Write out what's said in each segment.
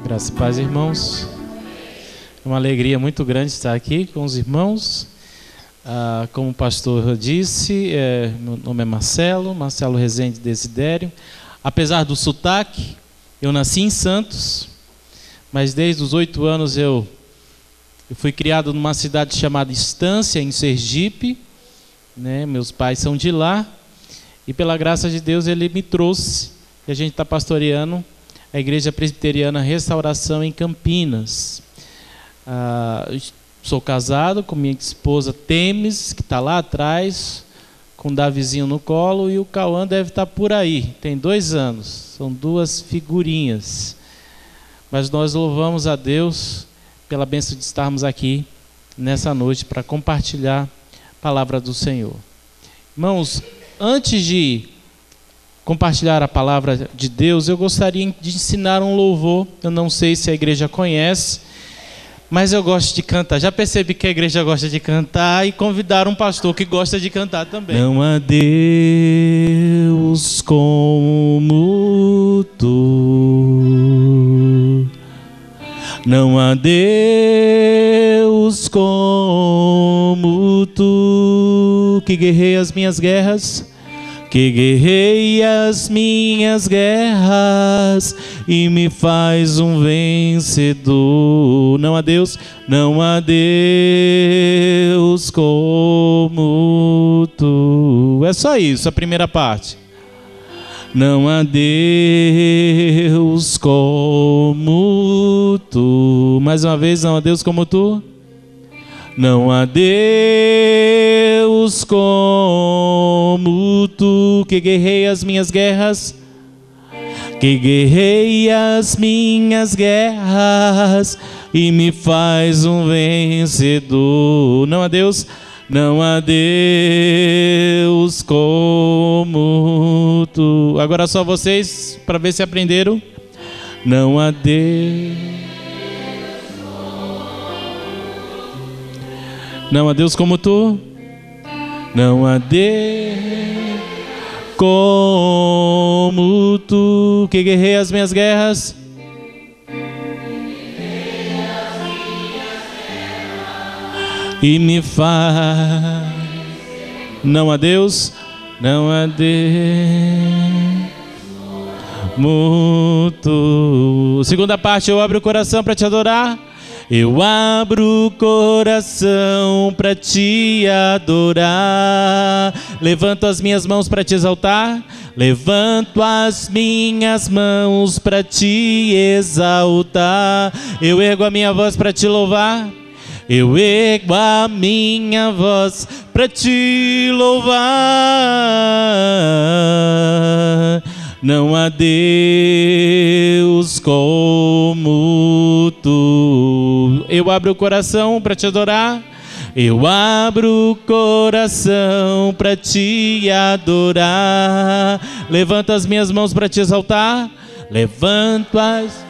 Graças e paz, irmãos. É uma alegria muito grande estar aqui com os irmãos. Como o pastor disse, meu nome é Marcelo Rezende Desidério. Apesar do sotaque, eu nasci em Santos, mas desde os 8 anos eu fui criado numa cidade chamada Estância, em Sergipe, né? Meus pais são de lá, e pela graça de Deus ele me trouxe, e a gente está pastoreando a Igreja Presbiteriana Restauração em Campinas. Sou casado com minha esposa Temes, que está lá atrás, com o Davizinho no colo, e o Cauã deve estar por aí, tem 2 anos, são 2 figurinhas. Mas nós louvamos a Deus pela bênção de estarmos aqui nessa noite para compartilhar a palavra do Senhor. Irmãos, antes de compartilhar a palavra de Deus, eu gostaria de ensinar um louvor. Eu não sei se a igreja conhece, mas eu gosto de cantar. Já percebi que a igreja gosta de cantar e convidar um pastor que gosta de cantar também. Não há Deus como tu, não há Deus como tu, que guerreia as minhas guerras, que guerreia as minhas guerras e me faz um vencedor. Não há Deus como tu. É só isso, a primeira parte. Não há Deus como tu. Mais uma vez, não há Deus como tu. Não há Deus como tu, que guerreia as minhas guerras, que guerreia as minhas guerras e me faz um vencedor. Não há Deus como tu. Agora só vocês, para ver se aprenderam. Não há Deus. Não há Deus como tu, não há Deus como tu, que guerreia as minhas guerras, e me faz. Não há Deus como tu. Segunda parte, eu abro o coração para te adorar. Eu abro o coração para te adorar. Levanto as minhas mãos para te exaltar. Levanto as minhas mãos para te exaltar. Eu ergo a minha voz para te louvar. Eu ergo a minha voz para te louvar. Não há Deus como tu. Eu abro o coração para te adorar. Eu abro o coração para te adorar. Levanto as minhas mãos para te exaltar. Levanto as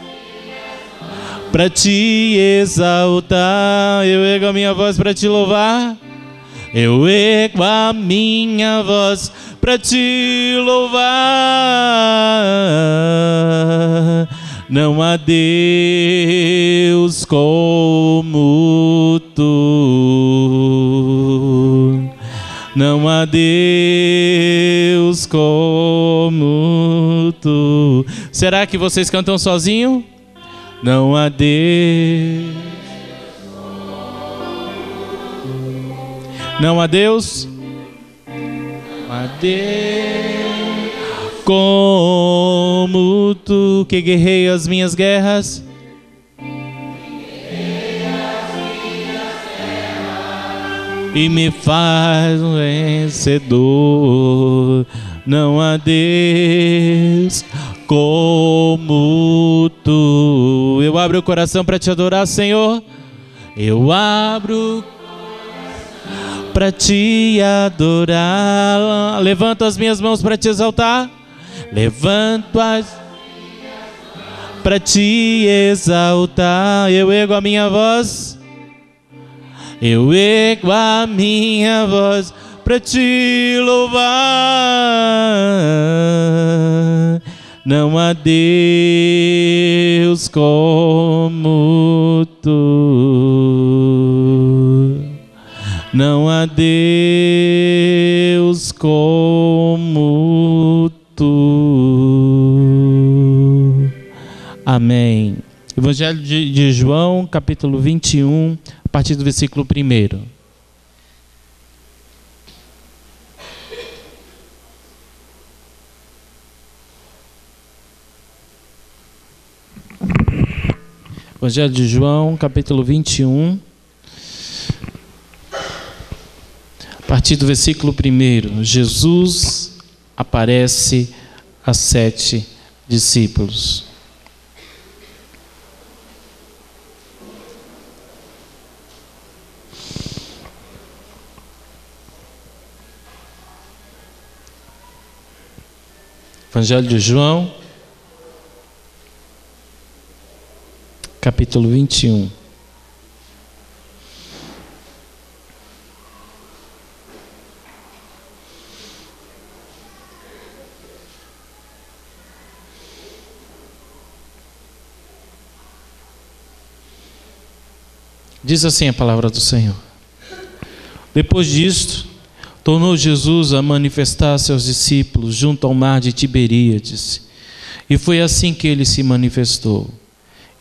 para te exaltar. Eu ergo a minha voz para te louvar. Eu ergo a minha voz para te louvar. Não há Deus como tu. Não há Deus como tu. Será que vocês cantam sozinho? Não há Deus. Não há Deus. Não há Deus como tu, que guerreia as minhas guerras, e me faz um vencedor. Não há Deus como tu. Eu abro o coração para te adorar, Senhor. Eu abro para te adorar. Levanto as minhas mãos para te exaltar. Levanto as para te exaltar. Eu ergo a minha voz. Eu ergo a minha voz para te louvar. Não há Deus como tu. Não há Deus como tu. Amém. Evangelho de João, capítulo 21, a partir do versículo 1. Evangelho de João, capítulo 21, a partir do versículo 1. Jesus aparece a 7 discípulos. Evangelho de João, capítulo 21. Diz assim a palavra do Senhor. Depois disto, tornou Jesus a manifestar a seus discípulos junto ao mar de Tiberíades. E foi assim que ele se manifestou.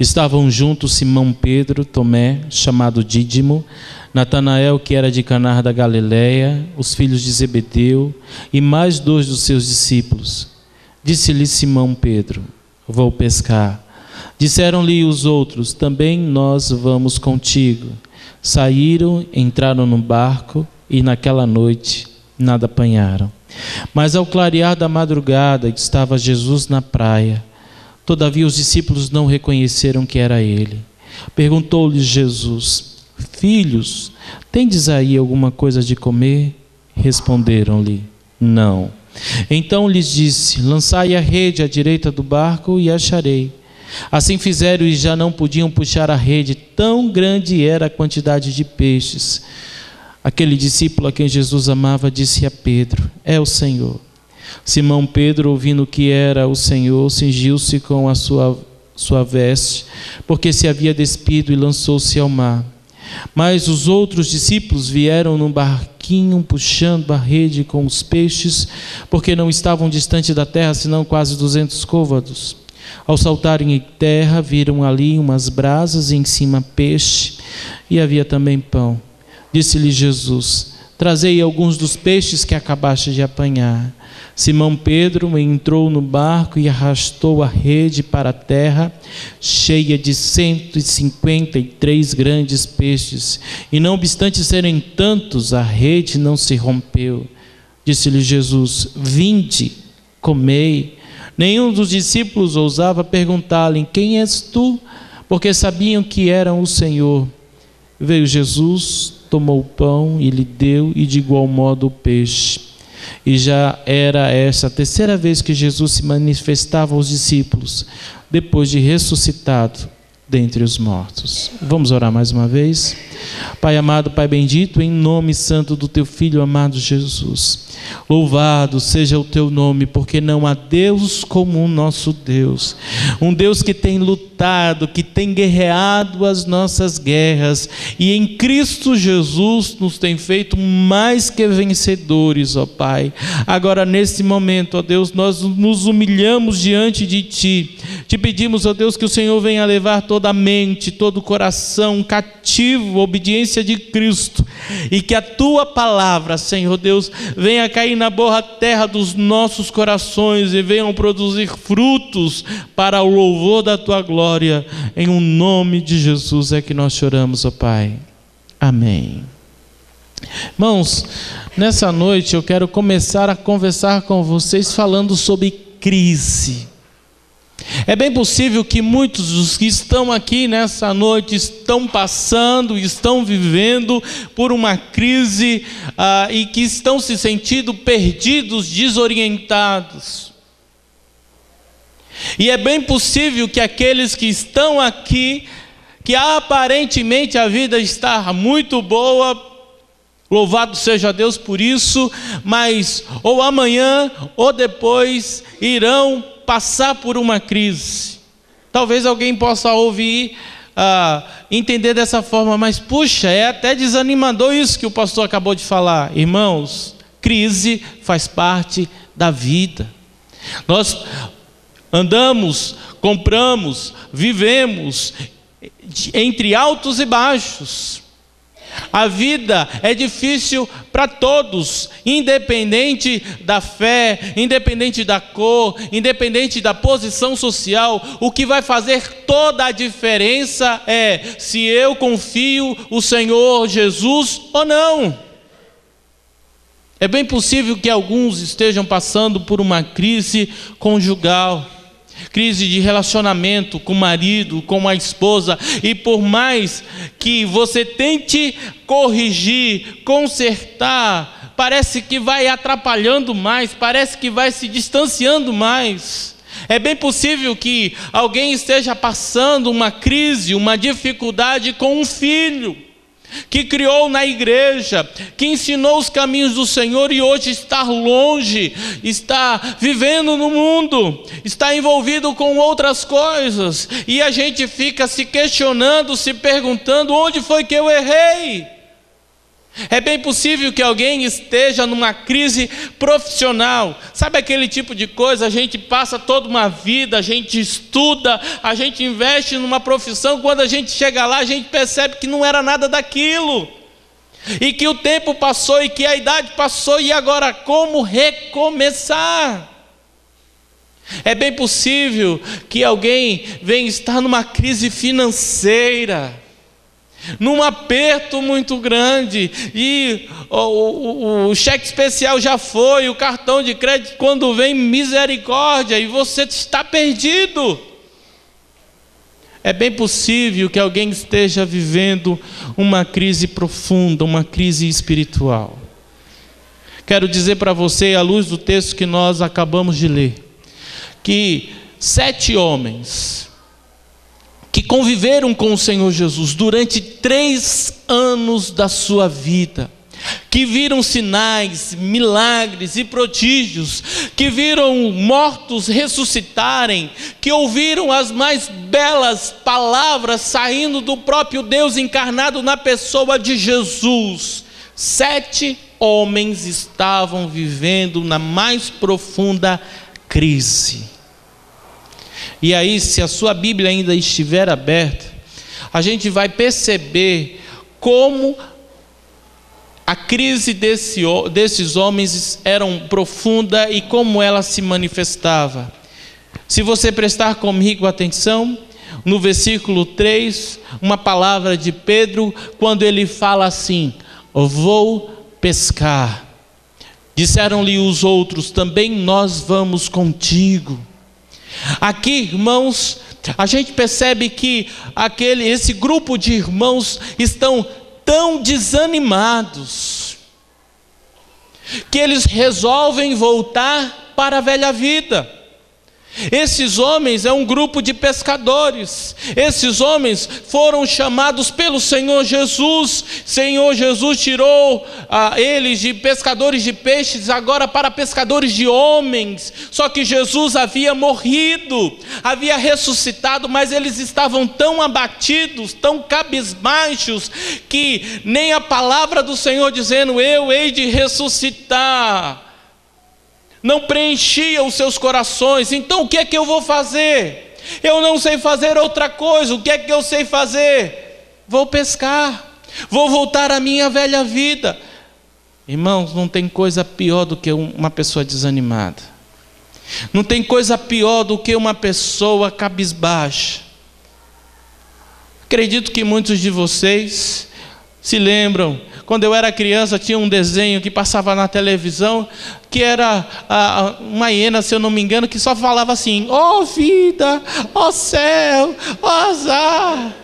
Estavam juntos Simão Pedro, Tomé, chamado Dídimo, Natanael, que era de Caná da Galileia, os filhos de Zebedeu, e mais 2 dos seus discípulos. Disse-lhe Simão Pedro: vou pescar. Disseram-lhe os outros: também nós vamos contigo. Saíram, entraram no barco, e naquela noite nada apanharam. Mas ao clarear da madrugada estava Jesus na praia. Todavia os discípulos não reconheceram que era ele. Perguntou-lhes Jesus: filhos, tendes aí alguma coisa de comer? Responderam-lhe: não. Então lhes disse: lançai a rede à direita do barco e acharei. Assim fizeram e já não podiam puxar a rede, tão grande era a quantidade de peixes. Aquele discípulo a quem Jesus amava disse a Pedro: é o Senhor. Simão Pedro, ouvindo que era o Senhor, cingiu-se com a sua veste, porque se havia despido, e lançou-se ao mar. Mas os outros discípulos vieram num barquinho, puxando a rede com os peixes, porque não estavam distante da terra, senão quase 200 côvados. Ao saltarem em terra, viram ali umas brasas, e em cima peixe, e havia também pão. Disse-lhe Jesus: trazei alguns dos peixes que acabaste de apanhar. Simão Pedro entrou no barco e arrastou a rede para a terra, cheia de 153 grandes peixes. E não obstante serem tantos, a rede não se rompeu. Disse-lhe Jesus: vinde, comei. Nenhum dos discípulos ousava perguntar-lhe: quem és tu? Porque sabiam que eram o Senhor. Veio Jesus, tomou o pão e lhe deu, e de igual modo o peixe. E já era esta a 3ª vez que Jesus se manifestava aos discípulos, depois de ressuscitado dentre os mortos. Vamos orar mais uma vez? Pai amado, Pai bendito, em nome santo do teu Filho amado Jesus, louvado seja o teu nome, porque não há Deus como o nosso Deus, um Deus que tem lutado, que tem guerreado as nossas guerras, e em Cristo Jesus nos tem feito mais que vencedores, ó Pai. Agora nesse momento, ó Deus, nós nos humilhamos diante de Ti, te pedimos, ó Deus, que o Senhor venha levar toda a mente, todo o coração cativo, obediência de Cristo, e que a Tua palavra, Senhor Deus, venha cair na boa terra dos nossos corações e venham produzir frutos para o louvor da Tua glória. Em um nome de Jesus é que nós choramos, ó Pai. Amém. Irmãos, nessa noite eu quero começar a conversar com vocês falando sobre crise. É bem possível que muitos dos que estão aqui nessa noite estão passando, estão vivendo por uma crise e que estão se sentindo perdidos, desorientados. E é bem possível que aqueles que estão aqui, que aparentemente a vida está muito boa, louvado seja Deus por isso, mas ou amanhã ou depois irão passar por uma crise. Talvez alguém possa ouvir, entender dessa forma, mas puxa, é até desanimador isso que o pastor acabou de falar. Irmãos, crise faz parte da vida. Nós andamos, compramos, vivemos entre altos e baixos. A vida é difícil para todos, independente da fé, independente da cor, independente da posição social. O que vai fazer toda a diferença é se eu confio no Senhor Jesus ou não. É bem possível que alguns estejam passando por uma crise conjugal, crise de relacionamento com o marido, com a esposa, e por mais que você tente corrigir, consertar, parece que vai atrapalhando mais, parece que vai se distanciando mais. É bem possível que alguém esteja passando uma crise, uma dificuldade com um filho, que criou na igreja, que ensinou os caminhos do Senhor e hoje está longe, está vivendo no mundo, está envolvido com outras coisas, e a gente fica se questionando, se perguntando: onde foi que eu errei? É bem possível que alguém esteja numa crise profissional. Sabe aquele tipo de coisa? A gente passa toda uma vida, a gente estuda, a gente investe numa profissão, quando a gente chega lá, a gente percebe que não era nada daquilo, e que o tempo passou, e que a idade passou, e agora como recomeçar? É bem possível que alguém venha estar numa crise financeira, num aperto muito grande, e o cheque especial já foi, o cartão de crédito, quando vem, misericórdia, e você está perdido. É bem possível que alguém esteja vivendo uma crise profunda, uma crise espiritual. Quero dizer para você, à luz do texto que nós acabamos de ler, que 7 homens que conviveram com o Senhor Jesus durante 3 anos da sua vida, que viram sinais, milagres e prodígios, que viram mortos ressuscitarem, que ouviram as mais belas palavras saindo do próprio Deus encarnado na pessoa de Jesus. 7 homens estavam vivendo na mais profunda crise. E aí, se a sua Bíblia ainda estiver aberta, a gente vai perceber como a crise desses homens era profunda e como ela se manifestava. Se você prestar comigo atenção, no versículo 3, uma palavra de Pedro, quando ele fala assim: vou pescar. Disseram-lhe os outros: também nós vamos contigo. Aqui, irmãos, a gente percebe que esse grupo de irmãos estão tão desanimados que eles resolvem voltar para a velha vida. Esses homens é um grupo de pescadores. Esses homens foram chamados pelo Senhor Jesus. Senhor Jesus tirou eles de pescadores de peixes agora para pescadores de homens. Só que Jesus havia morrido, havia ressuscitado, mas eles estavam tão abatidos, tão cabisbaixos, que nem a palavra do Senhor dizendo: eu hei de ressuscitar, não preenchia os seus corações. Então o que é que eu vou fazer? Eu não sei fazer outra coisa. O que é que eu sei fazer? Vou pescar, vou voltar à minha velha vida. Irmãos, não tem coisa pior do que uma pessoa desanimada. Não tem coisa pior do que uma pessoa cabisbaixa. Acredito que muitos de vocês se lembram, quando eu era criança, tinha um desenho que passava na televisão, que era uma hiena, se eu não me engano, que só falava assim: ó vida, ó céu, ó azar.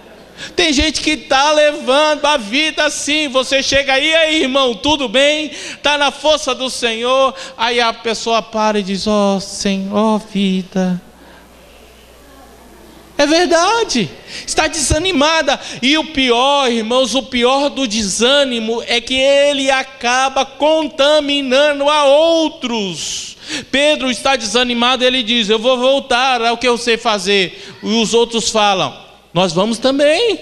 Tem gente que está levando a vida assim. Você chega aí, irmão, tudo bem? Está na força do Senhor. Aí a pessoa para e diz: ó Senhor, ó vida. É verdade, está desanimada. E o pior, irmãos, o pior do desânimo é que ele acaba contaminando a outros. Pedro está desanimado, ele diz: eu vou voltar ao que eu sei fazer. E os outros falam: nós vamos também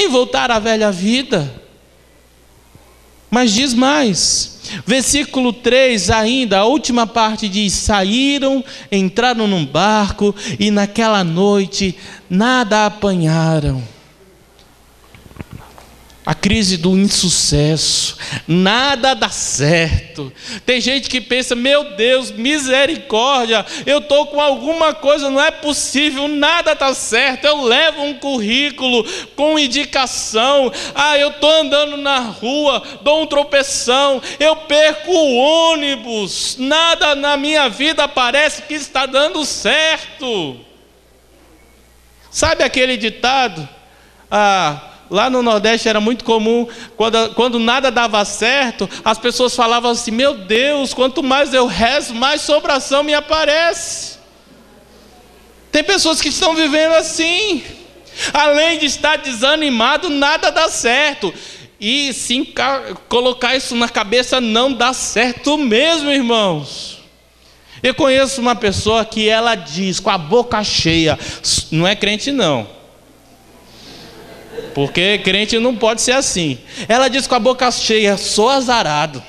voltar à velha vida. Mas diz mais, versículo 3 ainda, a última parte diz: saíram, entraram num barco e naquela noite nada apanharam. A crise do insucesso, nada dá certo. Tem gente que pensa: meu Deus, misericórdia, eu estou com alguma coisa, não é possível, nada está certo. Eu levo um currículo com indicação, eu estou andando na rua, dou um tropeção, eu perco o ônibus, nada na minha vida parece que está dando certo. Sabe aquele ditado? Lá no Nordeste era muito comum, quando nada dava certo, as pessoas falavam assim: meu Deus, quanto mais eu rezo, mais sobração me aparece. Tem pessoas que estão vivendo assim, além de estar desanimado, nada dá certo. E se colocar isso na cabeça, não dá certo mesmo, irmãos. Eu conheço uma pessoa que ela diz com a boca cheia, não é crente não, porque crente não pode ser assim. Ela diz com a boca cheia: sou azarado.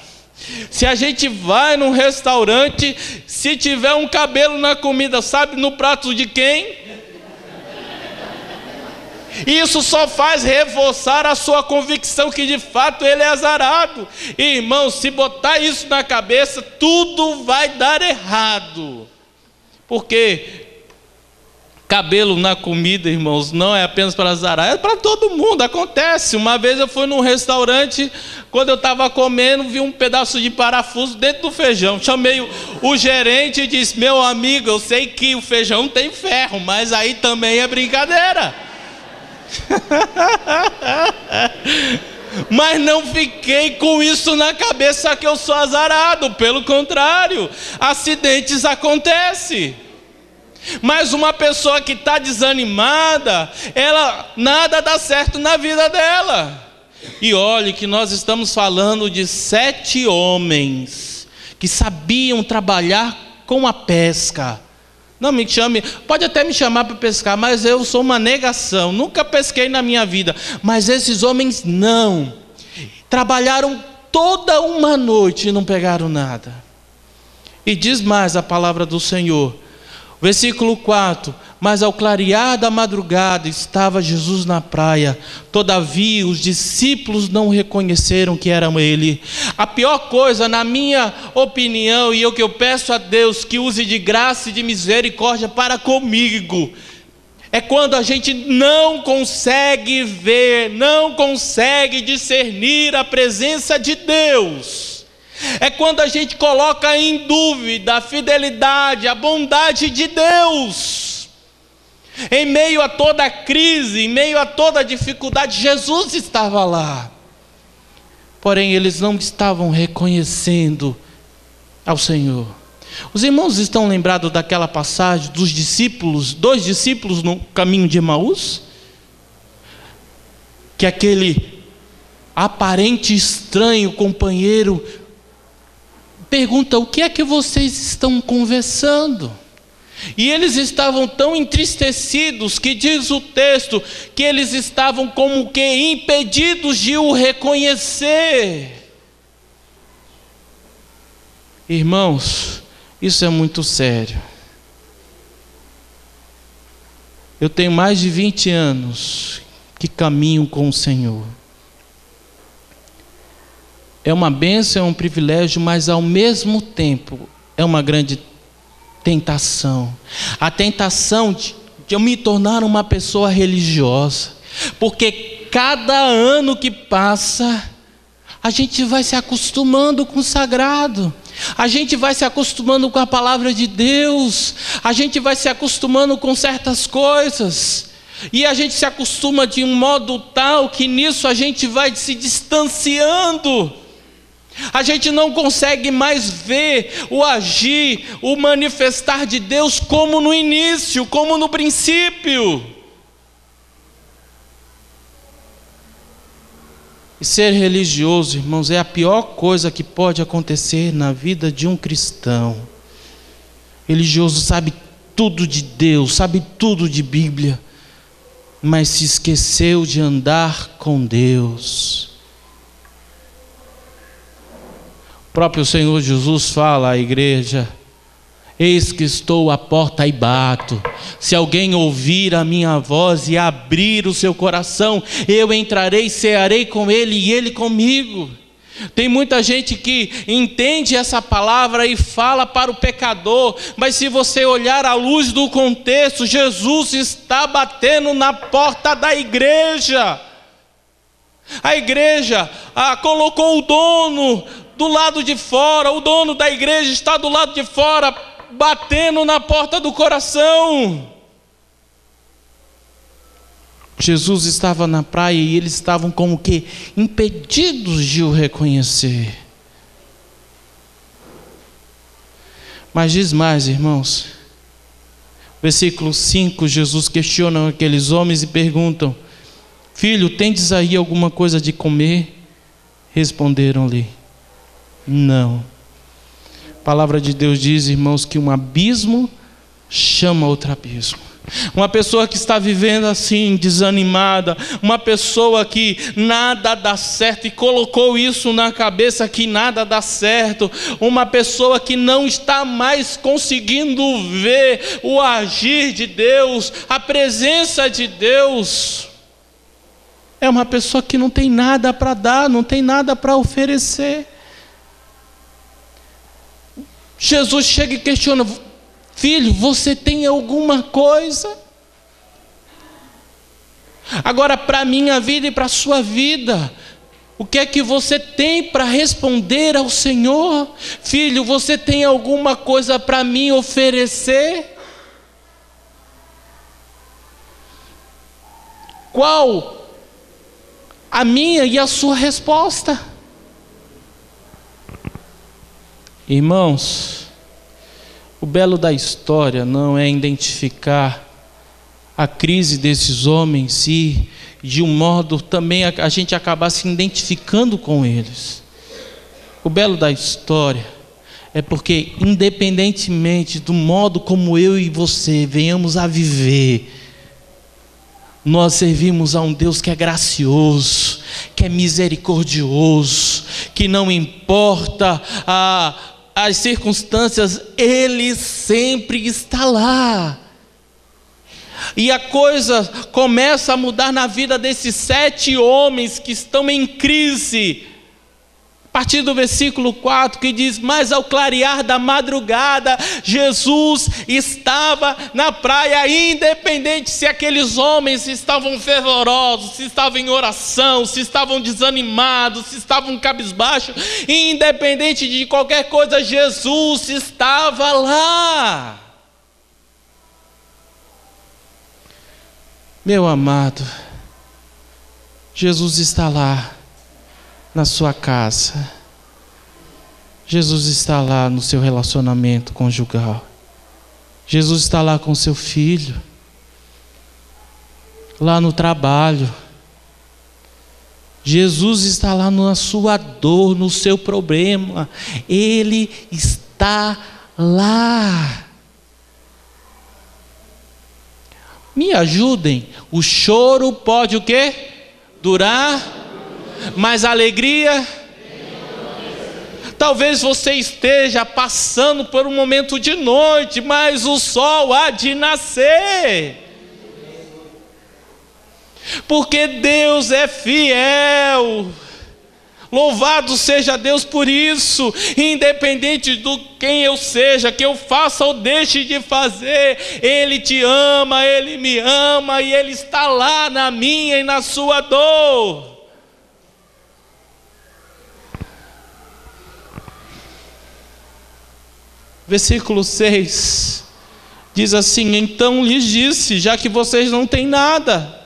Se a gente vai num restaurante, se tiver um cabelo na comida, sabe no prato de quem? Isso só faz reforçar a sua convicção que de fato ele é azarado. Irmão, se botar isso na cabeça, tudo vai dar errado. Porque cabelo na comida, irmãos, não é apenas para azar, é para todo mundo, acontece. Uma vez eu fui num restaurante, quando eu estava comendo, vi um pedaço de parafuso dentro do feijão. Chamei o gerente e disse: meu amigo, eu sei que o feijão tem ferro, mas aí também é brincadeira. Mas não fiquei com isso na cabeça que eu sou azarado, pelo contrário, acidentes acontecem. Mas uma pessoa que está desanimada, nada dá certo na vida dela. E olhe que nós estamos falando de 7 homens que sabiam trabalhar com a pesca. Não me chame, pode até me chamar para pescar, mas eu sou uma negação, nunca pesquei na minha vida. Mas esses homens não, trabalharam toda uma noite e não pegaram nada. E diz mais a palavra do Senhor, versículo 4: mas ao clarear da madrugada estava Jesus na praia, todavia os discípulos não reconheceram que era ele. A pior coisa, na minha opinião, e o que eu peço a Deus que use de graça e de misericórdia para comigo, é quando a gente não consegue ver, não consegue discernir a presença de Deus. É quando a gente coloca em dúvida a fidelidade, a bondade de Deus. Em meio a toda a crise, em meio a toda a dificuldade, Jesus estava lá. Porém, eles não estavam reconhecendo ao Senhor. Os irmãos estão lembrados daquela passagem dos discípulos, 2 discípulos no caminho de Emaús? Que aquele aparente estranho companheiro pergunta: o que é que vocês estão conversando? E eles estavam tão entristecidos que diz o texto que eles estavam como que impedidos de o reconhecer. Irmãos, isso é muito sério. Eu tenho mais de 20 anos que caminho com o Senhor. É uma bênção, é um privilégio, mas ao mesmo tempo é uma grande tentação. A tentação de eu me tornar uma pessoa religiosa, porque cada ano que passa, a gente vai se acostumando com o sagrado, a gente vai se acostumando com a palavra de Deus, a gente vai se acostumando com certas coisas, e a gente se acostuma de um modo tal que nisso a gente vai se distanciando. A gente não consegue mais ver o agir, o manifestar de Deus como no início, como no princípio. E ser religioso, irmãos, é a pior coisa que pode acontecer na vida de um cristão. Religioso sabe tudo de Deus, sabe tudo de Bíblia, mas se esqueceu de andar com Deus. O próprio Senhor Jesus fala à igreja: eis que estou à porta e bato. Se alguém ouvir a minha voz e abrir o seu coração, eu entrarei, cearei com ele e ele comigo. Tem muita gente que entende essa palavra e fala para o pecador, mas se você olhar à luz do contexto, Jesus está batendo na porta da igreja. A igreja colocou o dono do lado de fora, o dono da igreja está do lado de fora, batendo na porta do coração. Jesus estava na praia e eles estavam como que impedidos de o reconhecer. Mas diz mais, irmãos. Versículo 5, Jesus questiona aqueles homens e perguntam: filho, tendes aí alguma coisa de comer? Responderam-lhe: não. A palavra de Deus diz, irmãos, que um abismo chama outro abismo. Uma pessoa que está vivendo assim, desanimada, uma pessoa que nada dá certo e colocou isso na cabeça que nada dá certo, uma pessoa que não está mais conseguindo ver o agir de Deus, a presença de Deus, é uma pessoa que não tem nada para dar, não tem nada para oferecer. Jesus chega e questiona: filho, você tem alguma coisa? Agora, para a minha vida e para a sua vida, o que é que você tem para responder ao Senhor? Filho, você tem alguma coisa para mim oferecer? Qual a minha e a sua resposta? Irmãos, o belo da história não é identificar a crise desses homens e, de um modo, também a gente acabar se identificando com eles. O belo da história é porque, independentemente do modo como eu e você venhamos a viver, nós servimos a um Deus que é gracioso, que é misericordioso, que não importa as circunstâncias, Ele sempre está lá. E a coisa começa a mudar na vida desses 7 homens que estão em crise. A partir do versículo 4, que diz: mas ao clarear da madrugada, Jesus estava na praia, independente se aqueles homens estavam fervorosos, se estavam em oração, se estavam desanimados, se estavam cabisbaixos, independente de qualquer coisa, Jesus estava lá. Meu amado, Jesus está lá na sua casa. Jesus está lá no seu relacionamento conjugal. Jesus está lá com seu filho, lá no trabalho. Jesus está lá na sua dor, no seu problema. Ele está lá. Me ajudem. O choro pode o quê? Durar, mas a alegria. Talvez você esteja passando por um momento de noite, mas o sol há de nascer. Porque Deus é fiel. Louvado seja Deus por isso. Independente do quem eu seja, que eu faça ou deixe de fazer, Ele te ama, Ele me ama e Ele está lá na minha e na sua dor. Versículo 6 diz assim: então lhes disse: já que vocês não têm nada,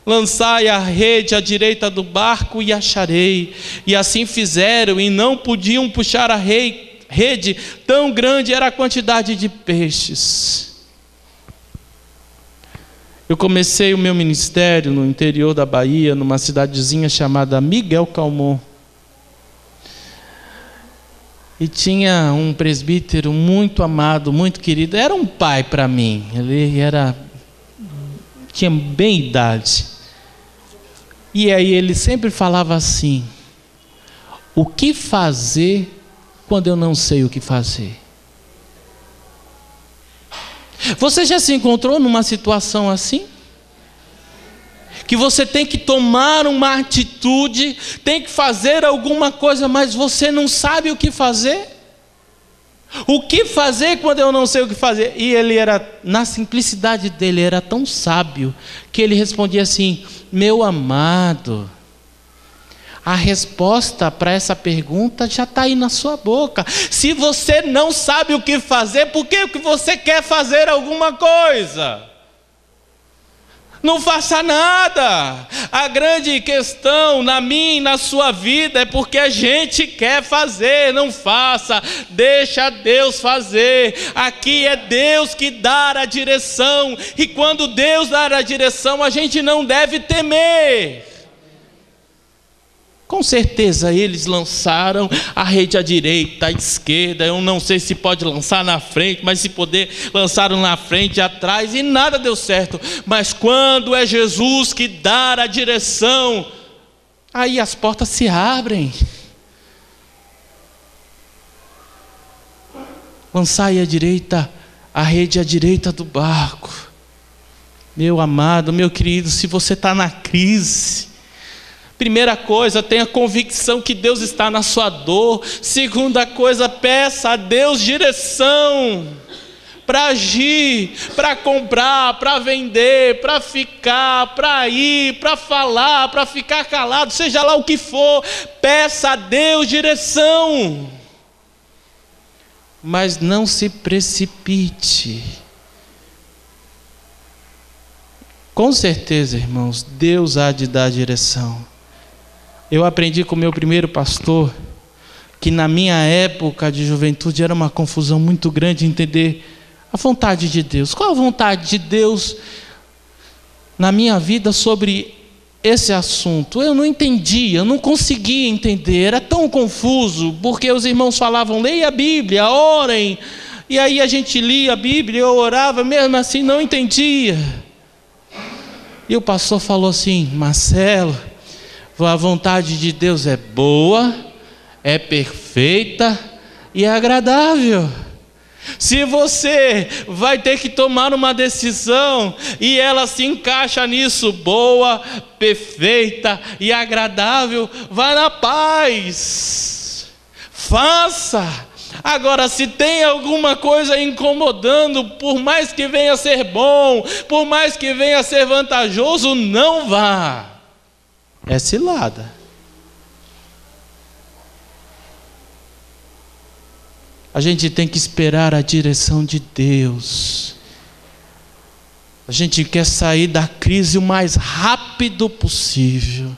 Lançai a rede à direita do barco e acharei. E assim fizeram, e não podiam puxar a rede, tão grande era a quantidade de peixes. Eu comecei o meu ministério no interior da Bahia, numa cidadezinha chamada Miguel Calmon. E tinha um presbítero muito amado, muito querido. Era um pai para mim. Ele tinha bem idade. E aí ele sempre falava assim: o que fazer quando eu não sei o que fazer? Você já se encontrou numa situação assim? Que você tem que tomar uma atitude, tem que fazer alguma coisa, mas você não sabe o que fazer? O que fazer quando eu não sei o que fazer? E ele na simplicidade dele, era tão sábio, que ele respondia assim: meu amado, a resposta para essa pergunta já está aí na sua boca. Se você não sabe o que fazer, por que você quer fazer alguma coisa? Não faça nada. A grande questão na minha e na sua vida é porque a gente quer fazer. Não faça, deixa Deus fazer. Aqui é Deus que dá a direção, e quando Deus dá a direção, a gente não deve temer. Com certeza eles lançaram a rede à direita, à esquerda. Eu não sei se pode lançar na frente, mas se poder, lançaram na frente e atrás, e nada deu certo. Mas quando é Jesus que dá a direção, aí as portas se abrem. Lançai à direita, a rede à direita do barco. Meu amado, meu querido, se você está na crise, primeira coisa, tenha convicção que Deus está na sua dor. Segunda coisa, peça a Deus direção para agir, para comprar, para vender, para ficar, para ir, para falar, para ficar calado, seja lá o que for. Peça a Deus direção, mas não se precipite. Com certeza, irmãos, Deus há de dar direção. Eu aprendi com o meu primeiro pastor que na minha época de juventude era uma confusão muito grande entender a vontade de Deus. Qual a vontade de Deus na minha vida sobre esse assunto? Eu não entendia, eu não conseguia entender, era tão confuso, porque os irmãos falavam: leia a Bíblia, orem, e aí a gente lia a Bíblia, eu orava, mesmo assim não entendia. E o pastor falou assim: Marcelo, a vontade de Deus é boa, é perfeita e é agradável. Se você vai ter que tomar uma decisão e ela se encaixa nisso, boa, perfeita e agradável, vá na paz, faça. Agora, se tem alguma coisa incomodando, por mais que venha a ser bom, por mais que venha a ser vantajoso, não vá. É cilada. A gente tem que esperar a direção de Deus. A gente quer sair da crise o mais rápido possível.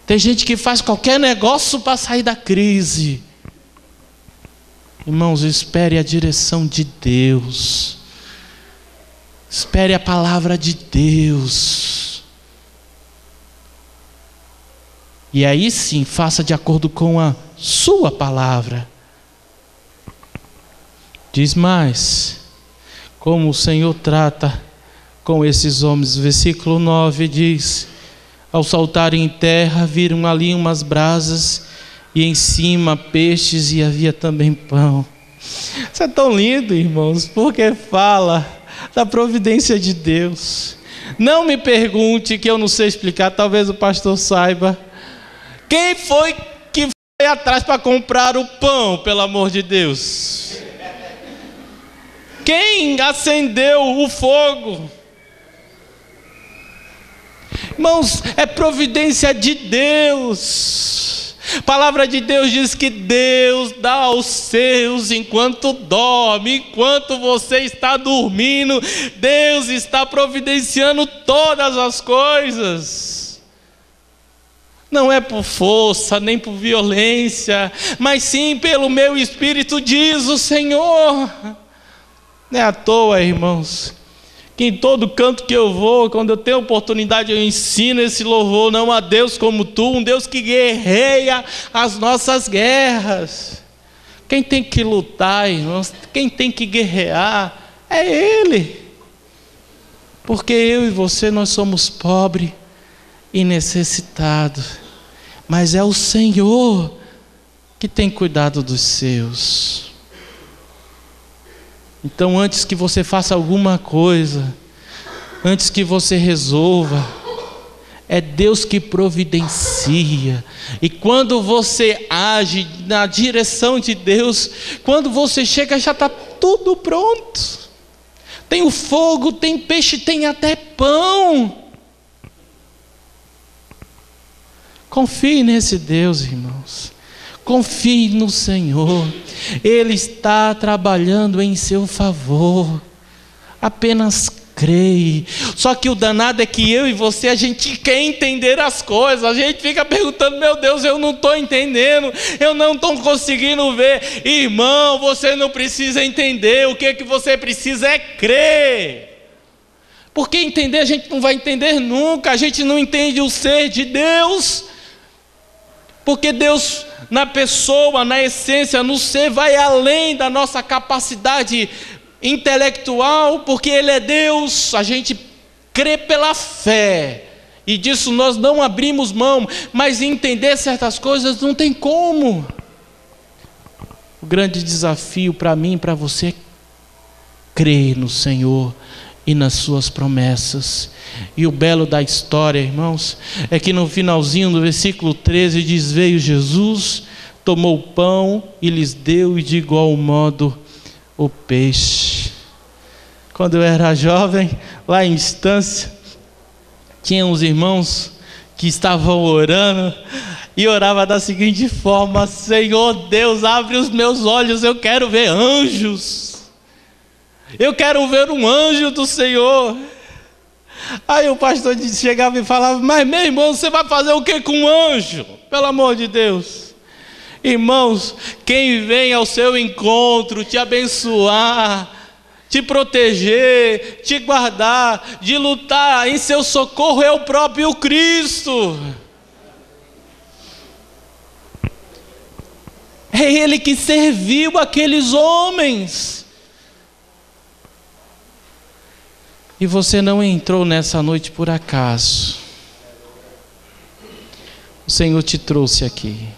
Tem gente que faz qualquer negócio para sair da crise. Irmãos, espere a direção de Deus. Espere a palavra de Deus. E aí sim, faça de acordo com a sua palavra. Diz mais, como o Senhor trata com esses homens. Versículo 9 diz: ao saltarem em terra, viram ali umas brasas, e em cima peixes, e havia também pão. Isso é tão lindo, irmãos, porque fala da providência de Deus. Não me pergunte, que eu não sei explicar, talvez o pastor saiba. Quem foi que foi atrás para comprar o pão, pelo amor de Deus? Quem acendeu o fogo? Irmãos, é providência de Deus. A palavra de Deus diz que Deus dá aos seus enquanto dorme, enquanto você está dormindo, Deus está providenciando todas as coisas. Não é por força, nem por violência, mas sim pelo meu Espírito, diz o Senhor. Não é à toa, irmãos, que em todo canto que eu vou, quando eu tenho oportunidade, eu ensino esse louvor. Não há Deus como tu, um Deus que guerreia as nossas guerras. Quem tem que lutar, irmãos, quem tem que guerrear é Ele. Porque eu e você, nós somos pobres e necessitados, mas é o Senhor que tem cuidado dos seus. Então, antes que você faça alguma coisa, antes que você resolva, é Deus que providencia. E quando você age na direção de Deus, quando você chega, já está tudo pronto. Tem o fogo, tem peixe, tem até pão. Confie nesse Deus, irmãos. Confie no Senhor. Ele está trabalhando em seu favor. Apenas creia. Só que o danado é que eu e você, a gente quer entender as coisas. A gente fica perguntando: meu Deus, eu não estou entendendo, eu não estou conseguindo ver. Irmão, você não precisa entender. O que você precisa é crer. Porque entender a gente não vai entender nunca. A gente não entende o ser de Deus. Porque Deus, na pessoa, na essência, no ser, vai além da nossa capacidade intelectual, porque Ele é Deus. A gente crê pela fé, e disso nós não abrimos mão, mas entender certas coisas não tem como. O grande desafio para mim e para você é crer no Senhor e nas suas promessas. E o belo da história, irmãos, é que no finalzinho do versículo 13 diz: veio Jesus, tomou o pão e lhes deu, e de igual modo o peixe. Quando eu era jovem, lá em Estância, tinha uns irmãos que estavam orando, e orava da seguinte forma: Senhor Deus, abre os meus olhos, eu quero ver anjos. Eu quero ver um anjo do Senhor. Aí o pastor chegava e falava: mas meu irmão, você vai fazer o que com um anjo? Pelo amor de Deus. Irmãos, quem vem ao seu encontro te abençoar, te proteger, te guardar, de lutar em seu socorro é o próprio Cristo. É Ele que serviu aqueles homens. E você não entrou nessa noite por acaso. O Senhor te trouxe aqui.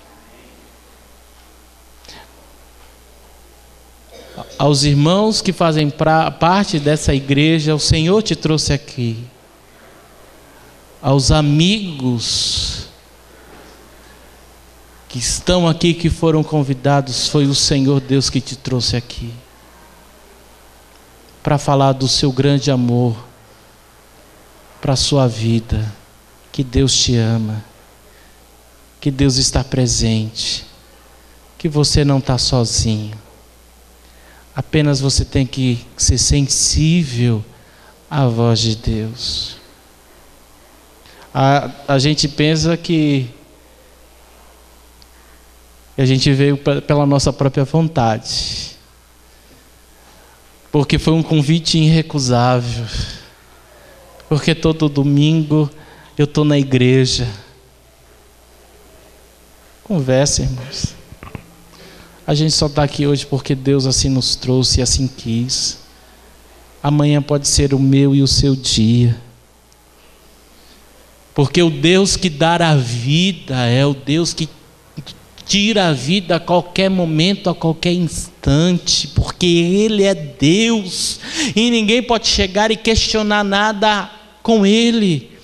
Aos irmãos que fazem parte dessa igreja, o Senhor te trouxe aqui. Aos amigos que estão aqui, que foram convidados, foi o Senhor Deus que te trouxe aqui, para falar do seu grande amor para a sua vida, que Deus te ama, que Deus está presente, que você não está sozinho. Apenas você tem que ser sensível à voz de Deus. A gente pensa que a gente veio pela nossa própria vontade, porque foi um convite irrecusável, porque todo domingo eu estou na igreja. Conversa, irmãos. A gente só está aqui hoje porque Deus assim nos trouxe e assim quis. Amanhã pode ser o meu e o seu dia, porque o Deus que dá a vida é o Deus que tira a vida a qualquer momento, a qualquer instante, porque Ele é Deus, e ninguém pode chegar e questionar nada com Ele.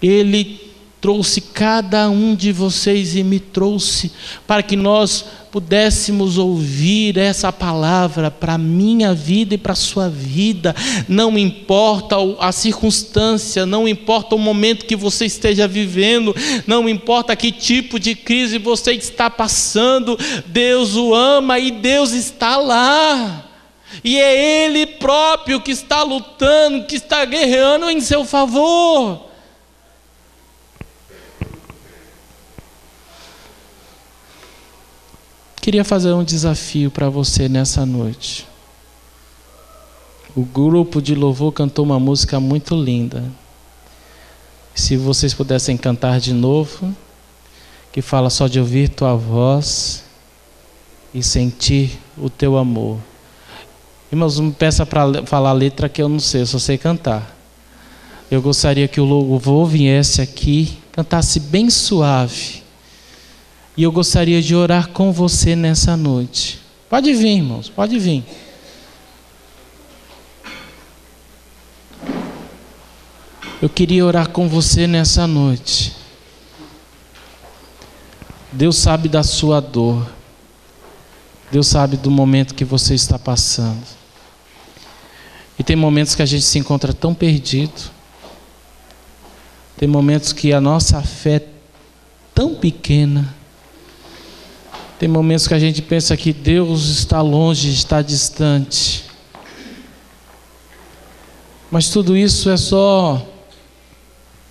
Ele trouxe cada um de vocês e me trouxe para que nós pudéssemos ouvir essa palavra para a minha vida e para a sua vida. Não importa a circunstância, não importa o momento que você esteja vivendo, não importa que tipo de crise você está passando, Deus o ama e Deus está lá. E é Ele próprio que está lutando, que está guerreando em seu favor. Queria fazer um desafio para você nessa noite. O grupo de louvor cantou uma música muito linda. Se vocês pudessem cantar de novo, que fala só de ouvir tua voz e sentir o teu amor. Irmãos, não me peça para falar a letra que eu não sei, eu só sei cantar. Eu gostaria que o louvor viesse aqui, cantasse bem suave. E eu gostaria de orar com você nessa noite. Pode vir, irmãos, pode vir. Eu queria orar com você nessa noite. Deus sabe da sua dor. Deus sabe do momento que você está passando. E tem momentos que a gente se encontra tão perdido. Tem momentos que a nossa fé é tão pequena. Tem momentos que a gente pensa que Deus está longe, está distante. Mas tudo isso é só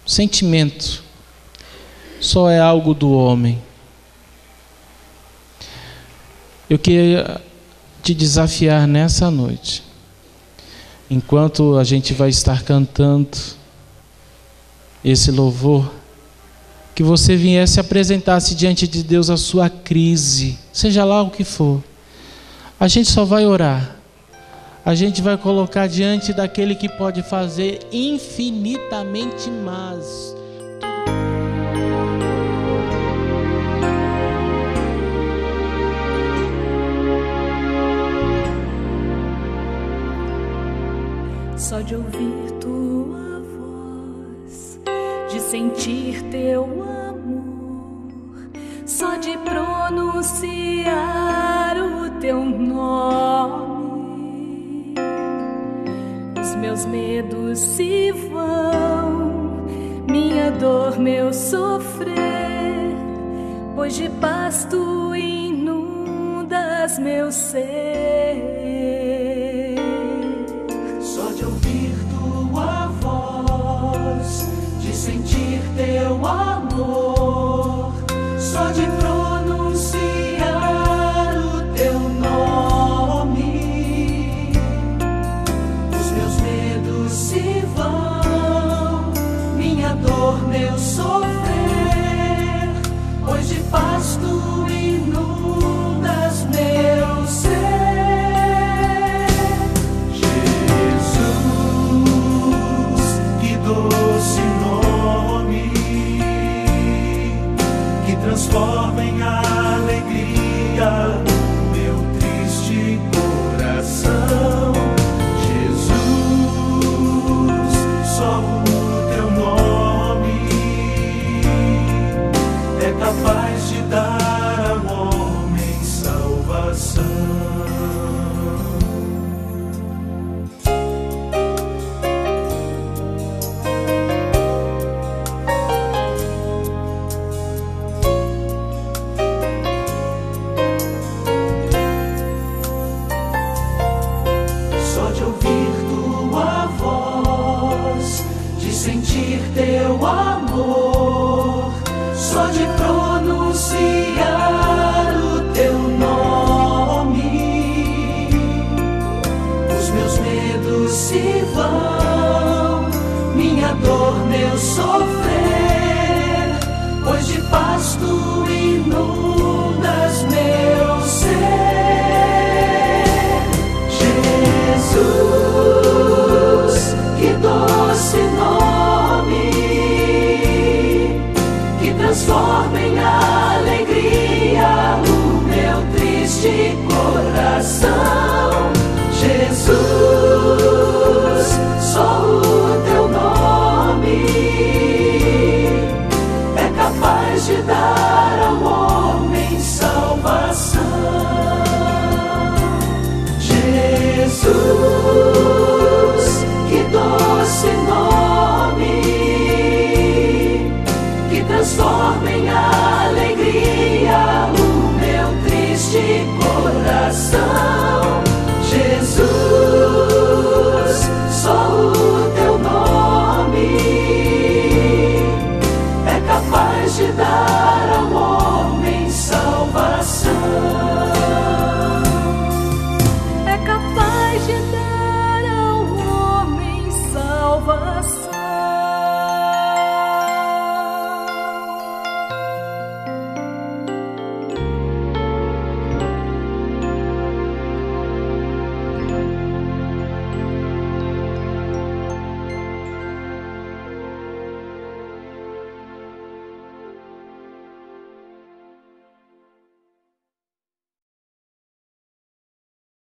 sentimento. Só é algo do homem. Eu queria te desafiar nessa noite. Enquanto a gente vai estar cantando esse louvor, que você viesse apresentar-se diante de Deus a sua crise, seja lá o que for. A gente só vai orar. A gente vai colocar diante daquele que pode fazer infinitamente mais. Só de ouvir tua voz, de sentir teu amor, só de pronunciar o teu nome, os meus medos se vão, minha dor, meu sofrer, pois de paz tu inundas meu ser. Só de ouvir tua voz, de sentir teu amor, só de pronunciar o teu nome, os meus medos se vão, minha dor, meu sofrer, pois de paz tu inundas meu ser. Transforma em alegria meu triste coração. Jesus, só o teu nome é capaz de dar ao homem salvação. Teu amor, só de pronunciar o teu nome, os meus medos se vão, minha dor, meu sofrer, pois de paz tu